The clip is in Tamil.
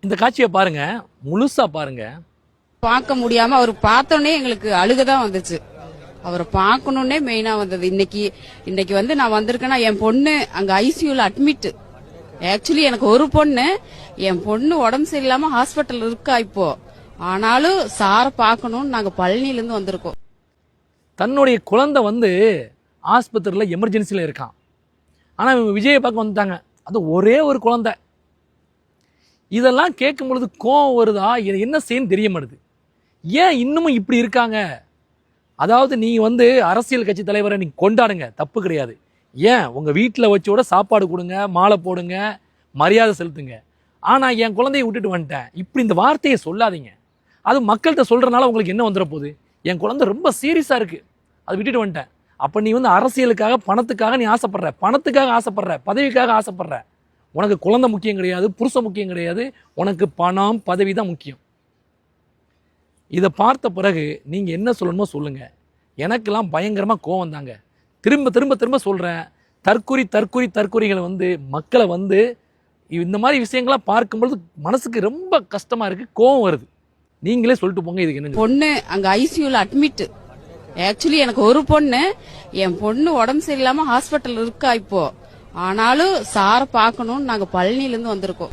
இந்த காட்சியை பாருங்க, முழுசா பாருங்க. பார்க்க முடியாம அவர் பார்த்தோன்னே எங்களுக்கு அழுகதான் வந்துச்சு. அவரை பார்க்கணும்னே மெயினா வந்தது. இன்னைக்கு வந்து நான் வந்திருக்கேன்னா என் பொண்ணு அங்க ஐசியூல அட்மிட். ஆக்சுவலி எனக்கு ஒரு பொண்ணு, என் பொண்ணு உடம்பு சரியில்லாம ஹாஸ்பிட்டல் இருக்கா இப்போ. ஆனாலும் சார பார்க்கணும்னு நாங்க பழனில இருந்து வந்திருக்கோம். தன்னுடைய குழந்தை வந்து ஆஸ்பத்திரியில எமர்ஜென்சில இருக்கான். ஆனா இவங்க விஜயை பார்க்க வந்துட்டாங்க. அது ஒரே ஒரு குழந்தை. இதெல்லாம் கேட்கும் பொழுது கோவம் வருதா, என்ன செய்யணும் தெரிய மாட்டுது. ஏன் இன்னமும் இப்படி இருக்காங்க? அதாவது நீ வந்து அரசியல் கட்சி தலைவரை நீங்க கொண்டாடுங்க, தப்பு கிடையாது. ஏன் உங்க வீட்டில் வச்சோட சாப்பாடு கொடுங்க, மாலை போடுங்க, மரியாதை செலுத்துங்க. ஆனா என் குழந்தைய விட்டுட்டு வந்துட்டேன், இப்படி இந்த வார்த்தையை சொல்லாதீங்க. அது மக்கள்கிட்ட சொல்றதுனால உங்களுக்கு என்ன வந்துட போகுது? என் குழந்தை ரொம்ப சீரியஸா இருக்கு, அதை விட்டுட்டு வந்துட்டேன். அப்ப நீ வந்து அரசியலுக்காக, பணத்துக்காக நீ ஆசைப்படுற, பணத்துக்காக ஆசைப்படுற, பதவிக்காக ஆசைப்படுற. உனக்கு குழந்தை முக்கியம் கிடையாது, புருஷன் முக்கியம் கிடையாது, உனக்கு பணம் பதவி தான் முக்கியம். இதை பார்த்த பிறகு நீங்க என்ன சொல்லணுமோ சொல்லுங்க. எனக்கெல்லாம் பயங்கரமா கோவம் தாங்க. திரும்ப திரும்ப திரும்ப சொல்றேன், தற்குறிகளை வந்து மக்களை வந்து இந்த மாதிரி விஷயங்கள்லாம் பார்க்கும்பொழுது மனசுக்கு ரொம்ப கஷ்டமா இருக்கு, கோவம் வருது. நீங்களே சொல்லிட்டு போங்க, இதுக்கு என்ன. பொண்ணு அங்க ஐசியூல அட்மிட். ஆக்சுவலி எனக்கு ஒரு பொண்ணு, என் பொண்ணு உடம்பு சரியில்லாம ஹாஸ்பிட்டல் இருக்கா இப்போ. ஆனாலும் சார பார்க்கணும்னு நாங்க பழனில இருந்து வந்திருக்கோம்.